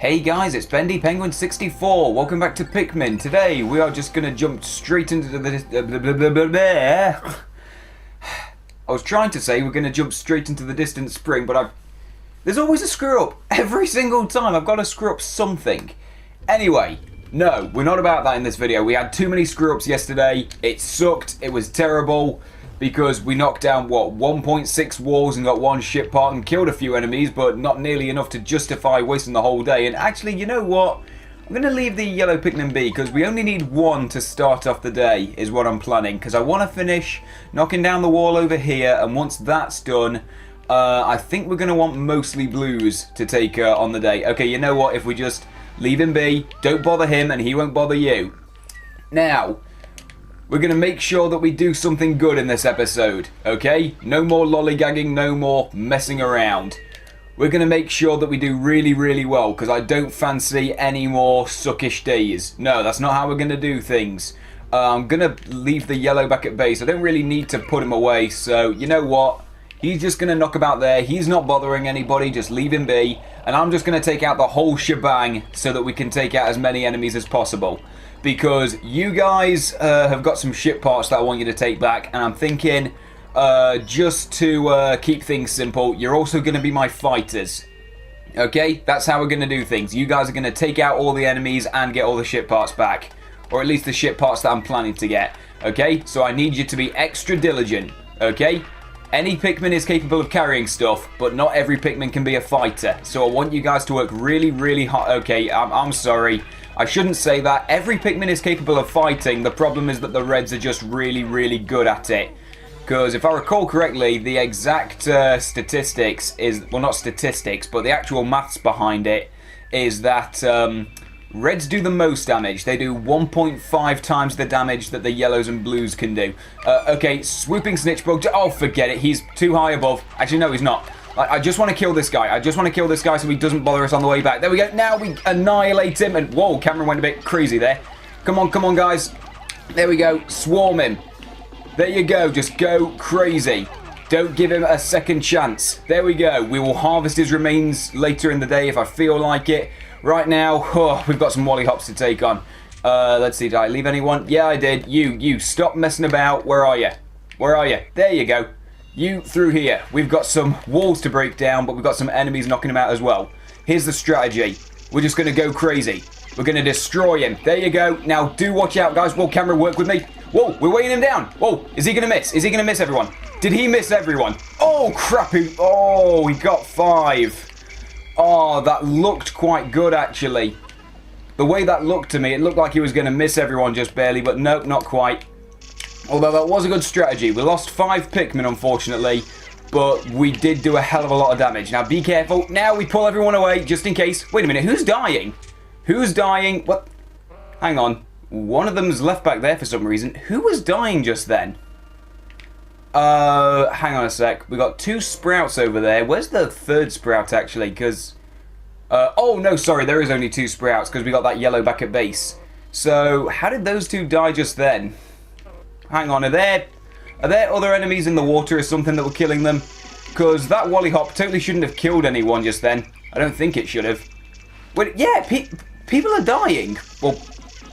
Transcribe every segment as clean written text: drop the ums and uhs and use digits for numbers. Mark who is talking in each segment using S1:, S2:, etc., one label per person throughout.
S1: Hey guys, it's Bendy Penguin 64. Welcome back to Pikmin. Today we are just gonna jump straight into the I was trying to say we're gonna jump straight into the distant spring, but there's always a screw up. Every single time I've got to screw up something. Anyway, no, we're not about that in this video. We had too many screw ups yesterday. It sucked. It was terrible. Because we knocked down, what, 1.6 walls and got one ship part and killed a few enemies, but not nearly enough to justify wasting the whole day. And actually, you know what? I'm going to leave the yellow Pikmin be, because we only need one to start off the day, is what I'm planning. Because I want to finish knocking down the wall over here, and once that's done, I think we're going to want mostly blues to take on the day. Okay, you know what? If we just leave him be, don't bother him, and he won't bother you. Now, we're going to make sure that we do something good in this episode, okay? No more lollygagging, no more messing around. We're going to make sure that we do really, really well, because I don't fancy any more suckish days. No, that's not how we're going to do things. I'm going to leave the yellow back at base. I don't really need to put him away, so you know what? He's just going to knock about there. He's not bothering anybody, just leave him be. And I'm just going to take out the whole shebang so that we can take out as many enemies as possible. Because you guys have got some ship parts that I want you to take back, and I'm thinking, just to keep things simple, you're also going to be my fighters. Okay? That's how we're going to do things. You guys are going to take out all the enemies and get all the ship parts back. Or at least the ship parts that I'm planning to get. Okay? So I need you to be extra diligent. Okay? Any Pikmin is capable of carrying stuff, but not every Pikmin can be a fighter. So I want you guys to work really, really hard. Okay, I'm sorry. I shouldn't say that. Every Pikmin is capable of fighting. The problem is that the Reds are just really, really good at it. Because if I recall correctly, the exact statistics is... Well, not statistics, but the actual maths behind it is that Reds do the most damage. They do 1.5 times the damage that the yellows and blues can do. Okay, swooping snitchbug. Oh, forget it. He's too high above. Actually, no, he's not. I just want to kill this guy. I just want to kill this guy so he doesn't bother us on the way back. There we go. Now we annihilate him. And whoa, camera went a bit crazy there. Come on, guys. There we go. Swarm him. There you go. Just go crazy. Don't give him a second chance. There we go. We will harvest his remains later in the day if I feel like it. Right now, we've got some Wollyhops to take on. Let's see. Did I leave anyone? Yeah, I did. You. Stop messing about. Where are you? Where are you? There you go. You through here. We've got some walls to break down, but we've got some enemies knocking him out as well. Here's the strategy. We're just going to go crazy. We're going to destroy him. There you go. Now, do watch out, guys. Whoa, camera, work with me. Whoa, we're weighing him down. Whoa, is he going to miss? Is he going to miss everyone? Did he miss everyone? Oh, crap. Oh, he got 5. Oh, that looked quite good, actually. The way that looked to me, it looked like he was going to miss everyone just barely, but nope, not quite. Although that was a good strategy. We lost 5 Pikmin, unfortunately, but we did do a hell of a lot of damage. Now, be careful. Now we pull everyone away, just in case. Wait a minute, who's dying? Who's dying? What? Hang on. One of them's left back there for some reason. Who was dying just then? Hang on a sec. We got 2 sprouts over there. Where's the 3rd sprout, actually? Because... oh, no, sorry. There is only 2 sprouts, because we got that yellow back at base. So, how did those 2 die just then? Hang on, are there other enemies in the water or something that were killing them? Because that Wollyhop totally shouldn't have killed anyone just then. I don't think it should have. But yeah, people are dying. Well,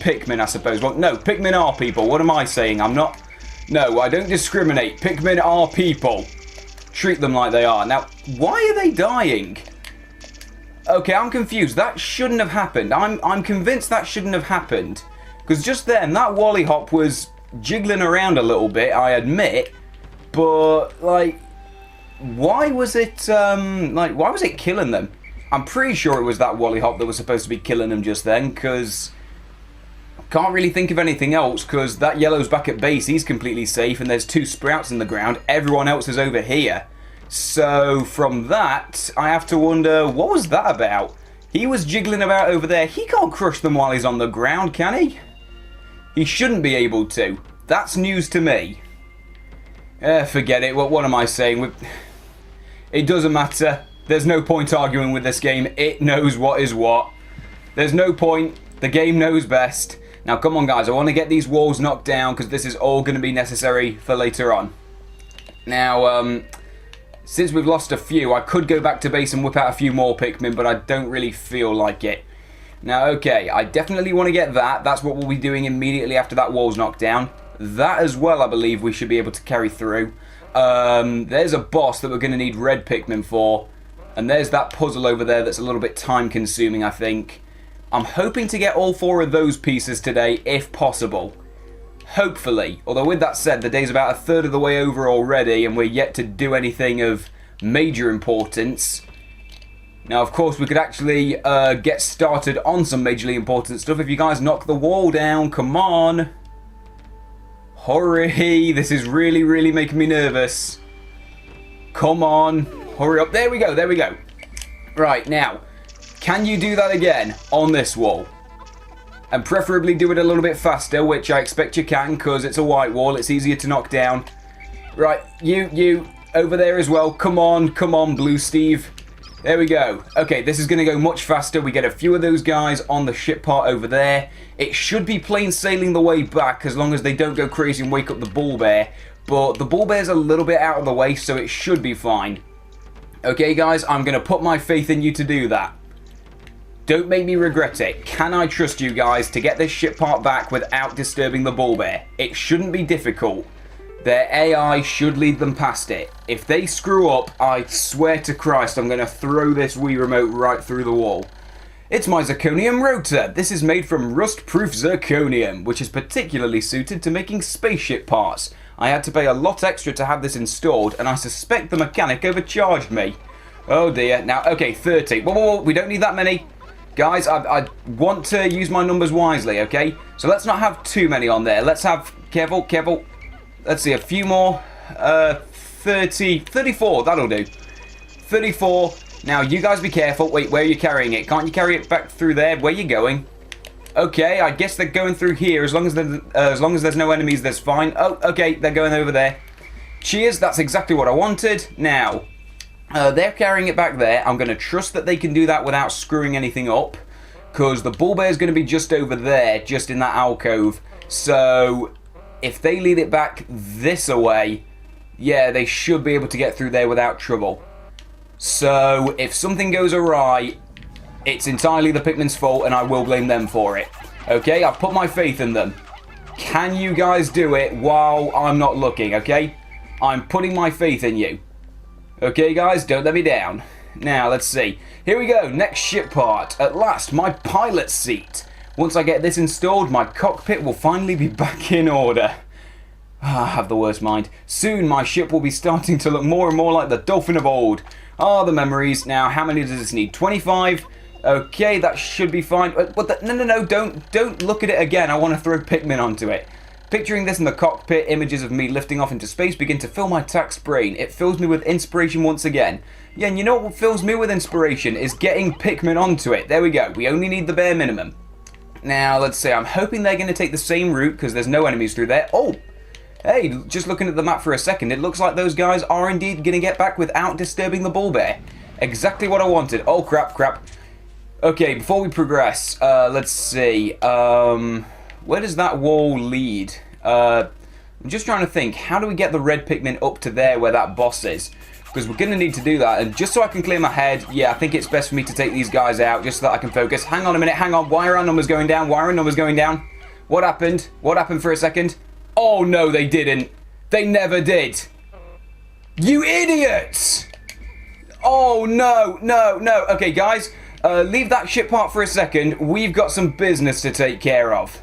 S1: Pikmin, I suppose. Well, no, Pikmin are people. What am I saying? I'm not... No, I don't discriminate. Pikmin are people. Treat them like they are. Now, why are they dying? Okay, I'm confused. That shouldn't have happened. I'm convinced that shouldn't have happened. Because just then, that Wollyhop was... jiggling around a little bit, I admit, but like, why was it why was it killing them? I'm pretty sure it was that Wollyhop that was supposed to be killing them just then, because I can't really think of anything else, because that yellow's back at base, he's completely safe, and there's 2 sprouts in the ground, everyone else is over here. So from that, I have to wonder, what was that about? He was jiggling about over there. He can't crush them while he's on the ground, can he? He shouldn't be able to. That's news to me. Forget it. What am I saying? It doesn't matter. There's no point arguing with this game. It knows what is what. There's no point. The game knows best. Now, come on, guys. I want to get these walls knocked down because this is all going to be necessary for later on. Now, Since we've lost a few, I could go back to base and whip out a few more Pikmin, but I don't really feel like it. Now, okay, I definitely want to get that. That's what we'll be doing immediately after that wall's knocked down. That as well, I believe we should be able to carry through. There's a boss that we're going to need red Pikmin for. And there's that puzzle over there that's a little bit time-consuming, I think. I'm hoping to get all 4 of those pieces today, if possible. Hopefully. Although with that said, the day's about a third of the way over already, and we're yet to do anything of major importance. Now, of course, we could actually get started on some majorly important stuff if you guys knock the wall down. Come on. Hurry. This is really, really making me nervous. Come on. Hurry up. There we go. There we go. Right, now, can you do that again on this wall? And preferably do it a little bit faster, which I expect you can, because it's a white wall. It's easier to knock down. Right, you, over there as well. Come on, Blue Steve. There we go. Okay, this is going to go much faster. We get a few of those guys on the ship part over there. It should be plain sailing the way back, as long as they don't go crazy and wake up the Bulbear. But the Bulbear's a little bit out of the way, so it should be fine. Okay, guys, I'm going to put my faith in you to do that. Don't make me regret it. Can I trust you guys to get this ship part back without disturbing the Bulbear? It shouldn't be difficult. Their AI should lead them past it. If they screw up, I swear to Christ, I'm going to throw this Wii remote right through the wall. It's my zirconium rotor. This is made from rust-proof zirconium, which is particularly suited to making spaceship parts. I had to pay a lot extra to have this installed, and I suspect the mechanic overcharged me. Oh dear. Now, okay, 30. Whoa, we don't need that many. Guys, I want to use my numbers wisely, okay? So let's not have too many on there. Let's have, careful. Let's see, a few more. 34, that'll do. 34. Now, you guys be careful. Wait, where are you carrying it? Can't you carry it back through there? Where are you going? Okay, I guess they're going through here. As long as there's no enemies, that's fine. Oh, okay, they're going over there. Cheers, that's exactly what I wanted. Now, they're carrying it back there. I'm going to trust that they can do that without screwing anything up, because the Bulbear is going to be just over there, just in that alcove. So, if they lead it back this away, yeah, they should be able to get through there without trouble. So, if something goes awry, it's entirely the Pikmin's fault, and I will blame them for it. Okay, I've put my faith in them. Can you guys do it while I'm not looking, okay? I'm putting my faith in you. Okay, guys, don't let me down. Now, let's see. Here we go, next ship part. At last, my pilot seat. Once I get this installed, my cockpit will finally be back in order. I have the worst mind. Soon, my ship will be starting to look more and more like the Dolphin of old. Ah, the memories. Now, how many does this need? 25? Okay, that should be fine. What the? No, don't look at it again. I want to throw Pikmin onto it. Picturing this in the cockpit, images of me lifting off into space begin to fill my taxed brain. It fills me with inspiration once again. Yeah, and you know what fills me with inspiration is getting Pikmin onto it. There we go. We only need the bare minimum. Now, let's see. I'm hoping they're going to take the same route because there's no enemies through there. Oh! Hey, just looking at the map for a second, it looks like those guys are indeed going to get back without disturbing the Bulbear. Exactly what I wanted. Oh, crap. Okay, before we progress, let's see. Where does that wall lead? I'm just trying to think. How do we get the red Pikmin up to there where that boss is? Because we're going to need to do that. And just so I can clear my head, yeah, I think it's best for me to take these guys out just so that I can focus. Hang on a minute, hang on. Why are our numbers going down? What happened? What happened for a second? Oh, no, they didn't. They never did. You idiots! Oh, no. Okay, guys, leave that ship part for a second. We've got some business to take care of.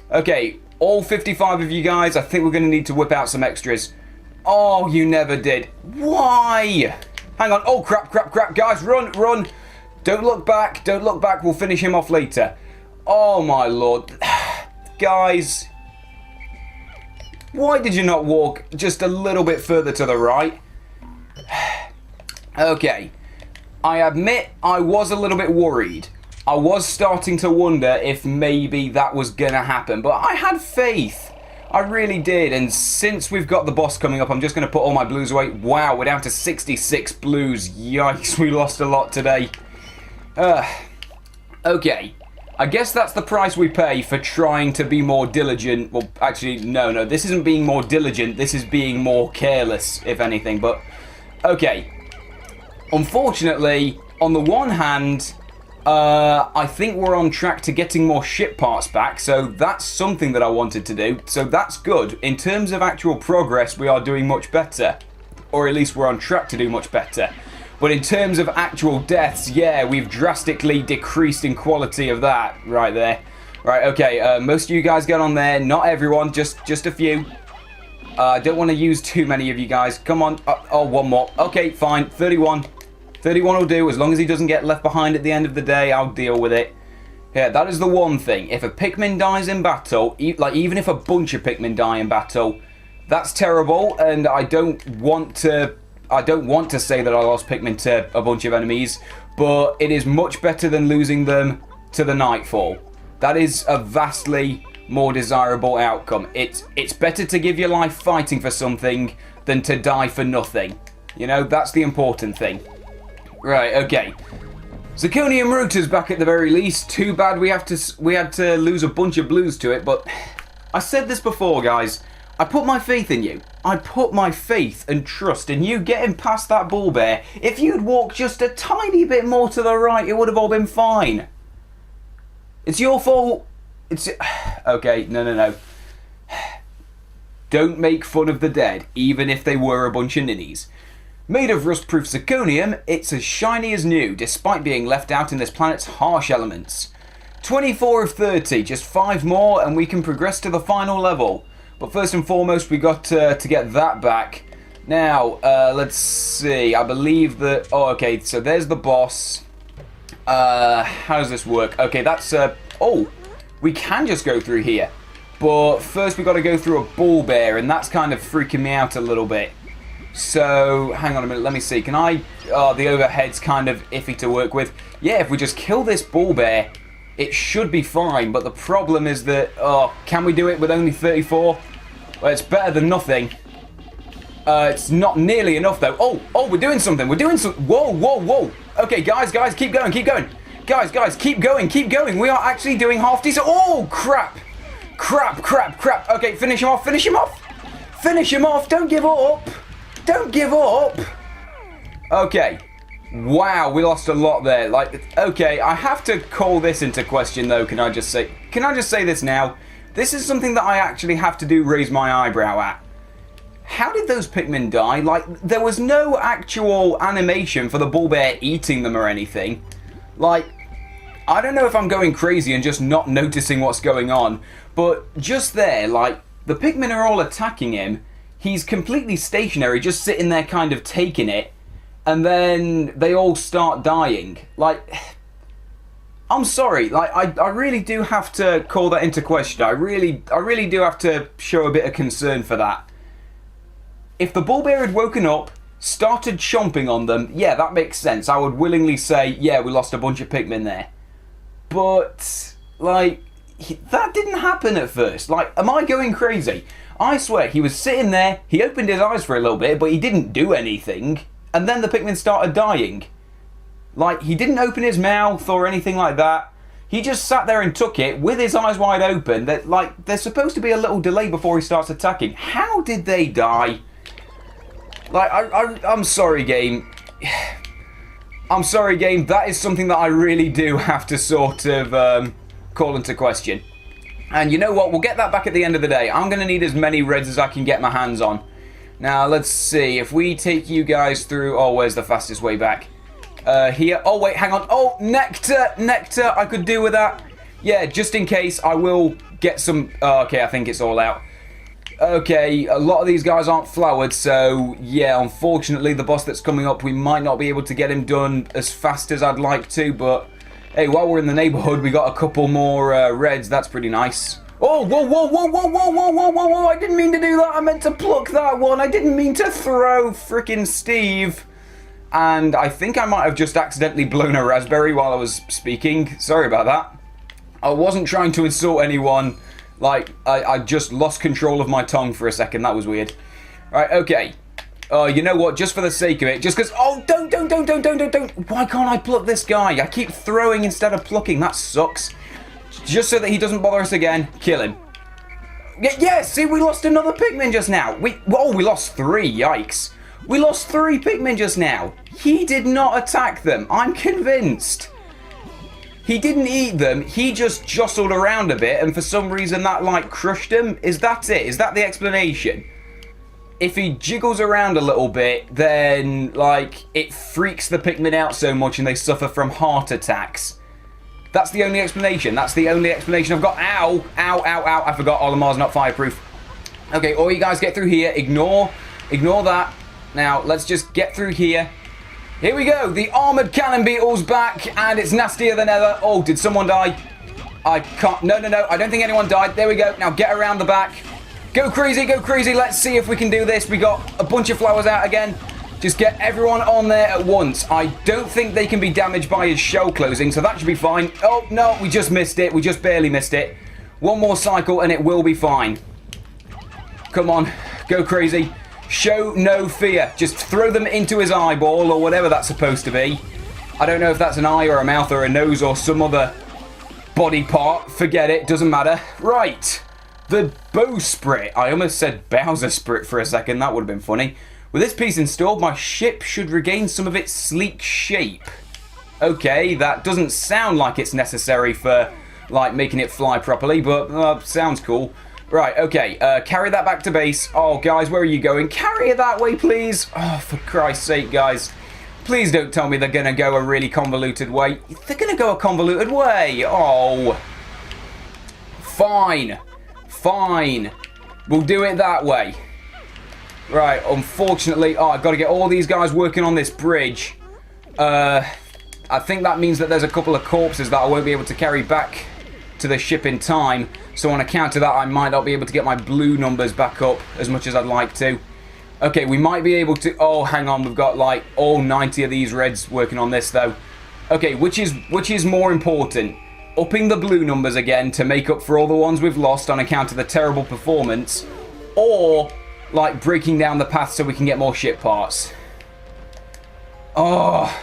S1: Okay, all 55 of you guys, I think we're going to need to whip out some extras. Oh, you never did. Why? Hang on. Oh, crap. Guys, run. Don't look back. We'll finish him off later. Oh, my lord. Guys, why did you not walk just a little bit further to the right? Okay, I admit I was a little bit worried. I was starting to wonder if maybe that was gonna happen, but I had faith. I really did, and since we've got the boss coming up, I'm just gonna put all my blues away. Wow, we're down to 66 blues. Yikes, we lost a lot today. Okay. I guess that's the price we pay for trying to be more diligent. Well, actually, no, this isn't being more diligent. This is being more careless, if anything. But, Okay. Unfortunately, on the one hand, I think we're on track to getting more ship parts back, so that's something that I wanted to do. So that's good. In terms of actual progress, we are doing much better. Or at least we're on track to do much better. But in terms of actual deaths, yeah, we've drastically decreased in quality of that right there. Right, okay, most of you guys get on there. Not everyone, just a few. I don't want to use too many of you guys. Come on. Oh, one more. Okay, fine. 31. 31 will do. As long as he doesn't get left behind at the end of the day, I'll deal with it. Yeah, that is the one thing. If a Pikmin dies in battle, even if a bunch of Pikmin die in battle, that's terrible, and I don't want to say that I lost Pikmin to a bunch of enemies, but it is much better than losing them to the Nightfall. That is a vastly more desirable outcome. It's better to give your life fighting for something than to die for nothing. You know, that's the important thing. Right, okay. Zirconium routers back at the very least. Too bad we had to lose a bunch of blues to it, but I said this before, guys. I put my faith in you. I put my faith and trust in you getting past that Bulbear. If you'd walked just a tiny bit more to the right, it would have all been fine. It's your fault. It's... Okay, no. Don't make fun of the dead, even if they were a bunch of ninnies. Made of rust-proof zirconium, it's as shiny as new, despite being left out in this planet's harsh elements. 24 of 30, just 5 more, and we can progress to the final level. But first and foremost, we got to get that back. Now, let's see. I believe that... Oh, okay, so there's the boss. How does this work? Okay, that's... Oh, we can just go through here. But first we got to go through a Bulbear, and that's kind of freaking me out a little bit. So, hang on a minute, let me see. Can I... Oh, the overhead's kind of iffy to work with. Yeah, if we just kill this Bulbear, it should be fine. But the problem is that... Oh, can we do it with only 34? Well, it's better than nothing. It's not nearly enough, though. Oh, we're doing something. We're doing something. Whoa. Okay, guys, keep going. Guys, keep going. We are actually doing half decent. Oh, crap. Okay, finish him off. Don't give up. Okay. Wow, we lost a lot there. Okay, I have to call this into question, though. Can I just say this now? This is something that I actually have to raise my eyebrow at. How did those Pikmin die? There was no actual animation for the Bulbear eating them or anything. I don't know if I'm going crazy and just not noticing what's going on, but just there, the Pikmin are all attacking him. He's completely stationary, just sitting there kind of taking it, and then they all start dying. I'm sorry, I really do have to call that into question. I really do have to show a bit of concern for that. If the Bulbear had woken up, started chomping on them, yeah, that makes sense. I would willingly say, yeah, we lost a bunch of Pikmin there. But, that didn't happen at first. Am I going crazy? I swear, he was sitting there, he opened his eyes for a little bit, but he didn't do anything. And then the Pikmin started dying. He didn't open his mouth or anything like that. He just sat there and took it with his eyes wide open. There's supposed to be a little delay before he starts attacking. How did they die? I'm sorry, game. I'm sorry, game. That is something that I really do have to sort of call into question. And you know what? We'll get that back at the end of the day. I'm going to need as many reds as I can get my hands on. Now, let's see. If we take you guys through... Oh, where's the fastest way back? Here. Oh, wait, hang on. Oh, nectar. I could do with that. Yeah, just in case, I will get some... Oh, okay, I think it's all out. Okay, a lot of these guys aren't flowered, so yeah, unfortunately the boss that's coming up, we might not be able to get him done as fast as I'd like to, but hey, while we're in the neighborhood, we got a couple more reds. That's pretty nice. Oh, whoa, I didn't mean to do that. I meant to pluck that one. I didn't mean to throw frickin' Steve. And I think I might have just accidentally blown a raspberry while I was speaking. Sorry about that. I wasn't trying to insult anyone. I just lost control of my tongue for a second. That was weird. Right, okay. You know what? Just for the sake of it, just because... Oh, don't. Why can't I pluck this guy? I keep throwing instead of plucking. That sucks. Just so that he doesn't bother us again. Kill him. Yeah, see, we lost another Pikmin just now. We lost 3. Yikes. We lost 3 Pikmin just now. He did not attack them. I'm convinced. He didn't eat them. He just jostled around a bit, and for some reason that, like, crushed him. Is that it? Is that the explanation? If he jiggles around a little bit, then, like, it freaks the Pikmin out so much and they suffer from heart attacks. That's the only explanation. That's the only explanation I've got. Ow! Ow, ow, ow. I forgot Olimar's not fireproof. Okay, all you guys get through here. Ignore that. Now, let's just get through here. Here we go. The armored cannon beetle's back, and it's nastier than ever. Oh, did someone die? I can't. No. I don't think anyone died. There we go. Now get around the back. Go crazy, go crazy. Let's see if we can do this. We got a bunch of flowers out again. Just get everyone on there at once. I don't think they can be damaged by his shell closing, so that should be fine. Oh, no, we just missed it. We just barely missed it. One more cycle, and it will be fine. Come on. Go crazy. Show no fear. Just throw them into his eyeball or whatever that's supposed to be. I don't know if that's an eye or a mouth or a nose or some other body part. Forget it. Doesn't matter. Right. The bowsprit. I almost said Bowsersprit for a second. That would have been funny. With this piece installed, my ship should regain some of its sleek shape. Okay, that doesn't sound like it's necessary for, like, making it fly properly, but sounds cool. Right, okay, carry that back to base. Oh, guys, where are you going? Carry it that way, please. Oh, for Christ's sake, guys. Please don't tell me they're going to go a really convoluted way. They're going to go a convoluted way. Oh. Fine. Fine. We'll do it that way. Right, unfortunately... Oh, I've got to get all these guys working on this bridge. I think that means that there's a couple of corpses that I won't be able to carry back to the ship in time. So on account of that, I might not be able to get my blue numbers back up as much as I'd like to. Okay, we might be able to... Oh, hang on. We've got, like, all 90 of these reds working on this, though. Okay, which is more important? Upping the blue numbers again to make up for all the ones we've lost on account of the terrible performance, or, like, breaking down the path so we can get more ship parts. Oh,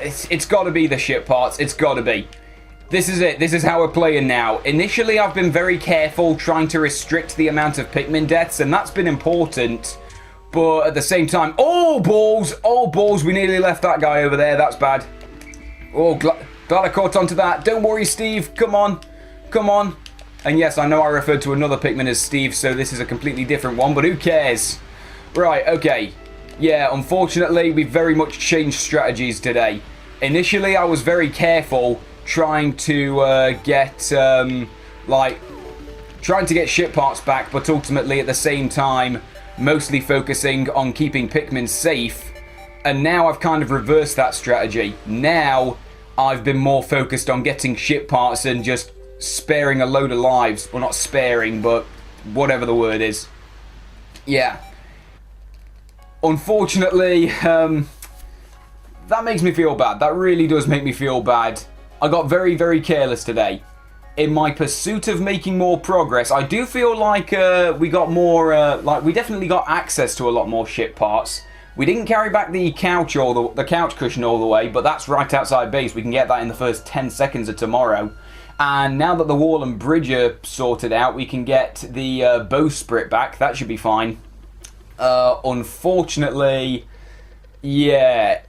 S1: it's got to be the ship parts. It's got to be. This is it. This is how we're playing now. Initially, I've been very careful trying to restrict the amount of Pikmin deaths, and that's been important. But at the same time... Oh, balls! Oh, balls! We nearly left that guy over there. That's bad. Oh, glad I caught onto that. Don't worry, Steve. Come on. Come on. And yes, I know I referred to another Pikmin as Steve, so this is a completely different one, but who cares? Right, okay. Yeah, unfortunately, we've very much changed strategies today. Initially, I was very careful trying to get ship parts back, but ultimately at the same time mostly focusing on keeping Pikmin safe. And now I've kind of reversed that strategy. Now I've been more focused on getting ship parts and just sparing a load of lives. Well, not sparing, but whatever the word is. Yeah. Unfortunately, that makes me feel bad. That really does make me feel bad. I got very, very careless today. In my pursuit of making more progress, I do feel like we got more, we definitely got access to a lot more ship parts. We didn't carry back the couch or the couch cushion all the way, but that's right outside base. We can get that in the first 10 seconds of tomorrow. And now that the wall and bridge are sorted out, we can get the bowsprit back. That should be fine. Unfortunately, yeah,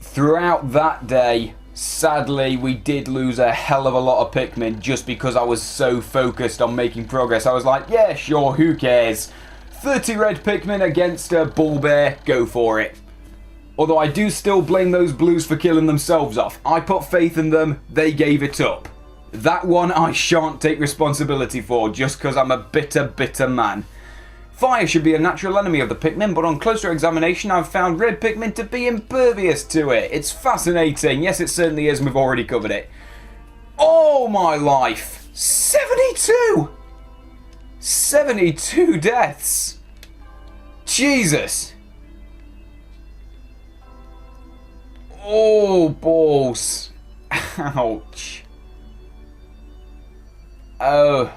S1: throughout that day, sadly, we did lose a hell of a lot of Pikmin just because I was so focused on making progress. I was like, yeah, sure, who cares? 30 red Pikmin against a Bulbear, go for it. Although I do still blame those blues for killing themselves off. I put faith in them, they gave it up. That one I shan't take responsibility for just because I'm a bitter, bitter man. Fire should be a natural enemy of the Pikmin, but on closer examination I've found red Pikmin to be impervious to it. It's fascinating. Yes, it certainly is, and we've already covered it. Oh my life! 72! 72 deaths! Jesus! Oh, balls. Ouch. Oh.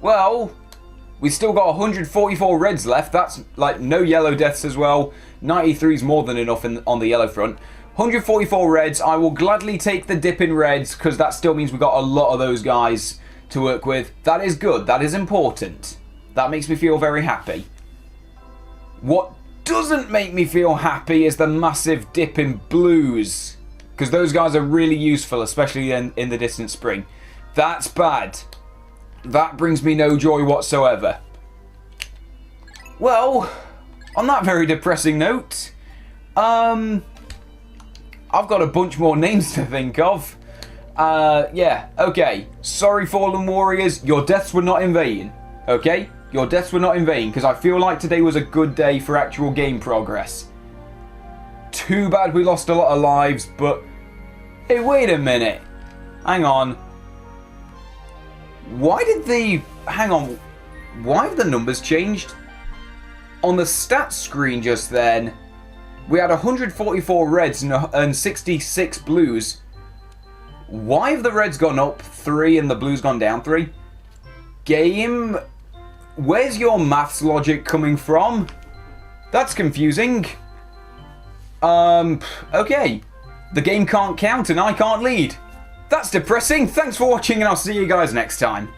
S1: Well, we still got 144 reds left. That's like no yellow deaths as well. 93 is more than enough on the yellow front. 144 reds. I will gladly take the dip in reds because that still means we got a lot of those guys to work with. That is good. That is important. That makes me feel very happy. What doesn't make me feel happy is the massive dip in blues. Because those guys are really useful, especially in the distant spring. That's bad. That brings me no joy whatsoever. Well, on that very depressing note, I've got a bunch more names to think of. Yeah, okay. Sorry, Fallen Warriors, your deaths were not in vain. Okay? Your deaths were not in vain, because I feel like today was a good day for actual game progress. Too bad we lost a lot of lives, but... Hey, wait a minute. Hang on. Why did the... Hang on. Why have the numbers changed? On the stats screen just then, we had 144 reds and 66 blues. Why have the reds gone up 3 and the blues gone down 3? Game... Where's your maths logic coming from? That's confusing. Okay. The game can't count and I can't lead. That's depressing. Thanks for watching and I'll see you guys next time.